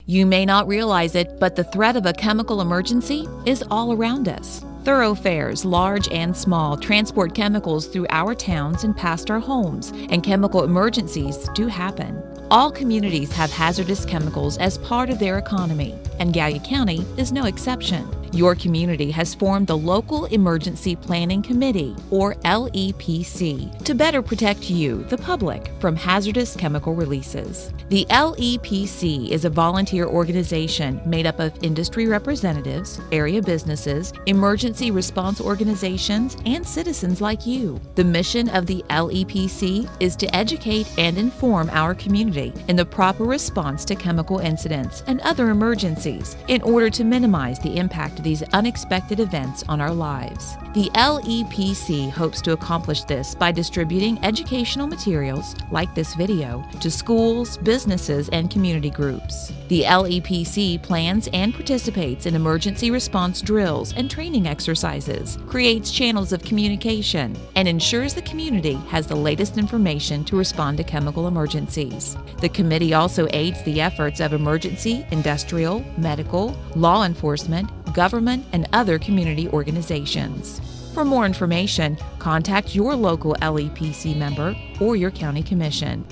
You may not realize it, but the threat of a chemical emergency is all around us. Thoroughfares, large and small, transport chemicals through our towns and past our homes, and chemical emergencies do happen. All communities have hazardous chemicals as part of their economy, and Gallia County is no exception. Your community has formed the Local Emergency Planning Committee, or LEPC, to better protect you, the public, from hazardous chemical releases. The LEPC is a volunteer organization made up of industry representatives, area businesses, emergency response organizations, and citizens like you. The mission of the LEPC is to educate and inform our community in the proper response to chemical incidents and other emergencies in order to minimize the impact of these unexpected events on our lives. The LEPC hopes to accomplish this by distributing educational materials, like this video, to schools, businesses, and community groups. The LEPC plans and participates in emergency response drills and training exercises, creates channels of communication, and ensures the community has the latest information to respond to chemical emergencies. The committee also aids the efforts of emergency, industrial, medical, law enforcement, government, and other community organizations. For more information, contact your local LEPC member or your county commission.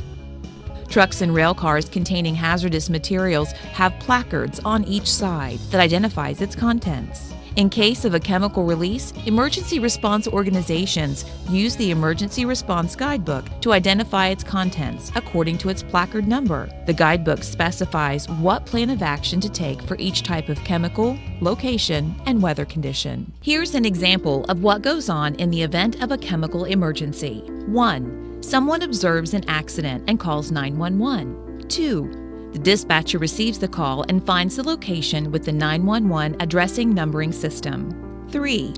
Trucks and rail cars containing hazardous materials have placards on each side that identifies its contents. In case of a chemical release, emergency response organizations use the Emergency Response Guidebook to identify its contents according to its placard number. The guidebook specifies what plan of action to take for each type of chemical, location, and weather condition. Here's an example of what goes on in the event of a chemical emergency. 1. Someone observes an accident and calls 911. 2. The dispatcher receives the call and finds the location with the 911 addressing numbering system. 3.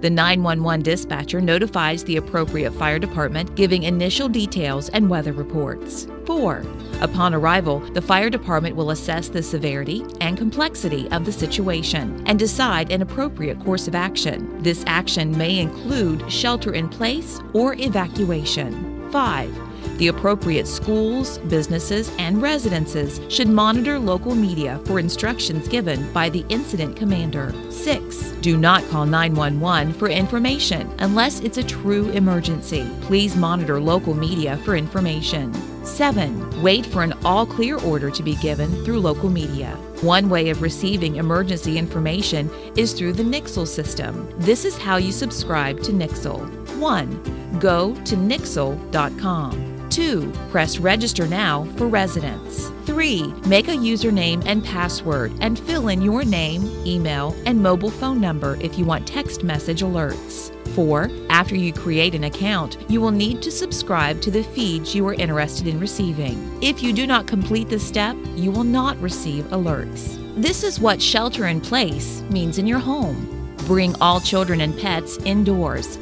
The 911 dispatcher notifies the appropriate fire department, giving initial details and weather reports. 4. Upon arrival, the fire department will assess the severity and complexity of the situation and decide an appropriate course of action. This action may include shelter in place or evacuation. 5. The appropriate schools, businesses, and residences should monitor local media for instructions given by the incident commander. 6. Do not call 911 for information unless it's a true emergency. Please monitor local media for information. 7. Wait for an all-clear order to be given through local media. One way of receiving emergency information is through the Nixle system. This is how you subscribe to Nixle. 1. Go to nixle.com. 2. Press Register Now for residents. 3. Make a username and password and fill in your name, email, and mobile phone number if you want text message alerts. 4. After you create an account, you will need to subscribe to the feeds you are interested in receiving. If you do not complete this step, you will not receive alerts. This is what shelter in place means in your home. Bring all children and pets indoors.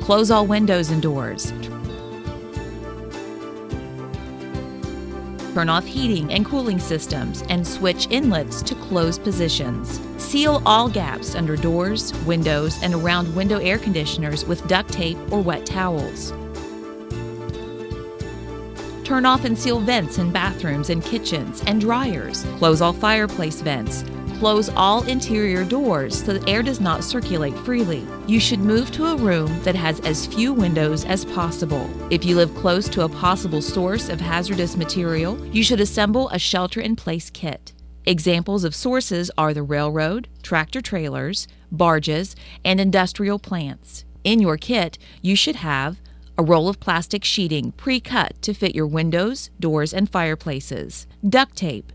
Close all windows and doors. Turn off heating and cooling systems and switch inlets to closed positions. Seal all gaps under doors, windows, and around window air conditioners with duct tape or wet towels. Turn off and seal vents in bathrooms and kitchens and dryers. Close all fireplace vents. Close all interior doors so that air does not circulate freely. You should move to a room that has as few windows as possible. If you live close to a possible source of hazardous material, you should assemble a shelter-in-place kit. Examples of sources are the railroad, tractor-trailers, barges, and industrial plants. In your kit, you should have a roll of plastic sheeting pre-cut to fit your windows, doors, and fireplaces, duct tape,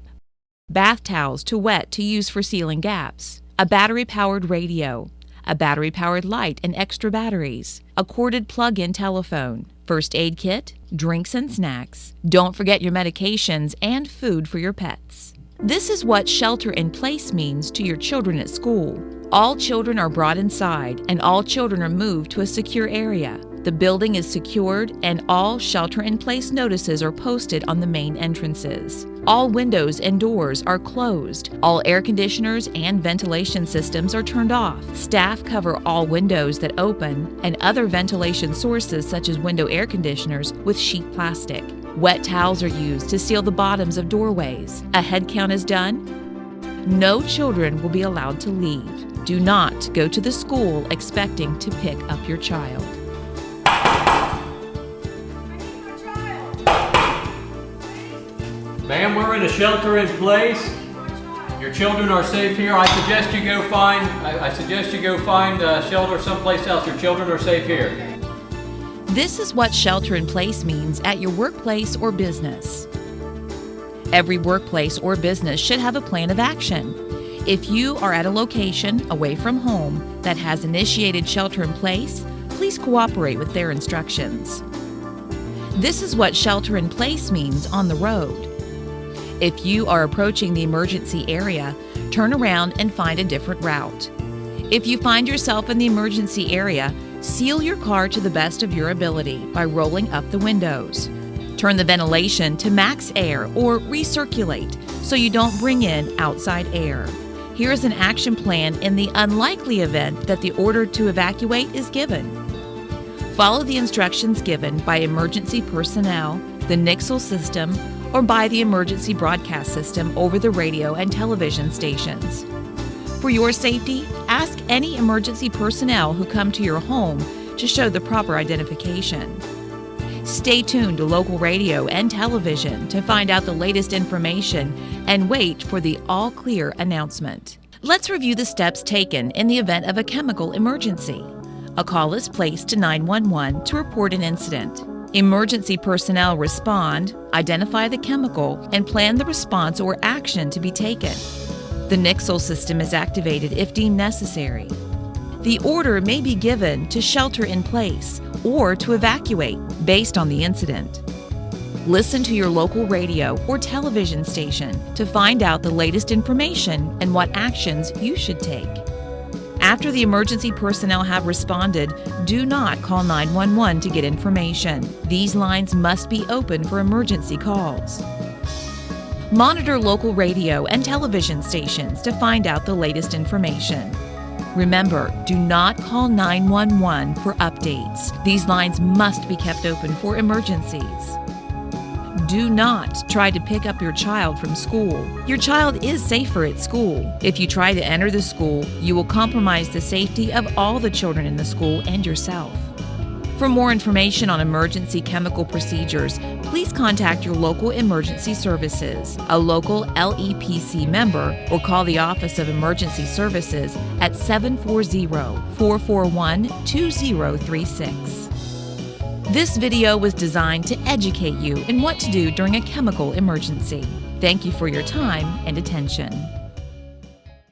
bath towels to wet to use for sealing gaps, a battery-powered radio, a battery-powered light and extra batteries, a corded plug-in telephone, first aid kit, drinks and snacks. Don't forget your medications and food for your pets. This is what shelter in place means to your children at school. All children are brought inside and all children are moved to a secure area. The building is secured and all shelter-in-place notices are posted on the main entrances. All windows and doors are closed. All air conditioners and ventilation systems are turned off. Staff cover all windows that open and other ventilation sources such as window air conditioners with sheet plastic. Wet towels are used to seal the bottoms of doorways. A head count is done. No children will be allowed to leave. Do not go to the school expecting to pick up your child. Ma'am, we're in a shelter in place. Your children are safe here. I suggest you go find shelter someplace else. Your children are safe here. This is what shelter in place means at your workplace or business. Every workplace or business should have a plan of action. If you are at a location away from home that has initiated shelter in place, please cooperate with their instructions. This is what shelter in place means on the road. If you are approaching the emergency area, turn around and find a different route. If you find yourself in the emergency area, seal your car to the best of your ability by rolling up the windows. Turn the ventilation to max air or recirculate so you don't bring in outside air. Here is an action plan in the unlikely event that the order to evacuate is given. Follow the instructions given by emergency personnel, the NICSEL system, or by the emergency broadcast system over the radio and television stations. For your safety, ask any emergency personnel who come to your home to show the proper identification. Stay tuned to local radio and television to find out the latest information and wait for the all clear announcement. Let's review the steps taken in the event of a chemical emergency. A call is placed to 911 to report an incident. Emergency personnel respond, identify the chemical, and plan the response or action to be taken. The NICSEL system is activated if deemed necessary. The order may be given to shelter in place or to evacuate based on the incident. Listen to your local radio or television station to find out the latest information and what actions you should take. After the emergency personnel have responded, do not call 911 to get information. These lines must be open for emergency calls. Monitor local radio and television stations to find out the latest information. Remember, do not call 911 for updates. These lines must be kept open for emergencies. Do not try to pick up your child from school. Your child is safer at school. If you try to enter the school, you will compromise the safety of all the children in the school and yourself. For more information on emergency chemical procedures, please contact your local emergency services, a local LEPC member, or call the Office of Emergency Services at 740-441-2036. This video was designed to educate you in what to do during a chemical emergency. Thank you for your time and attention.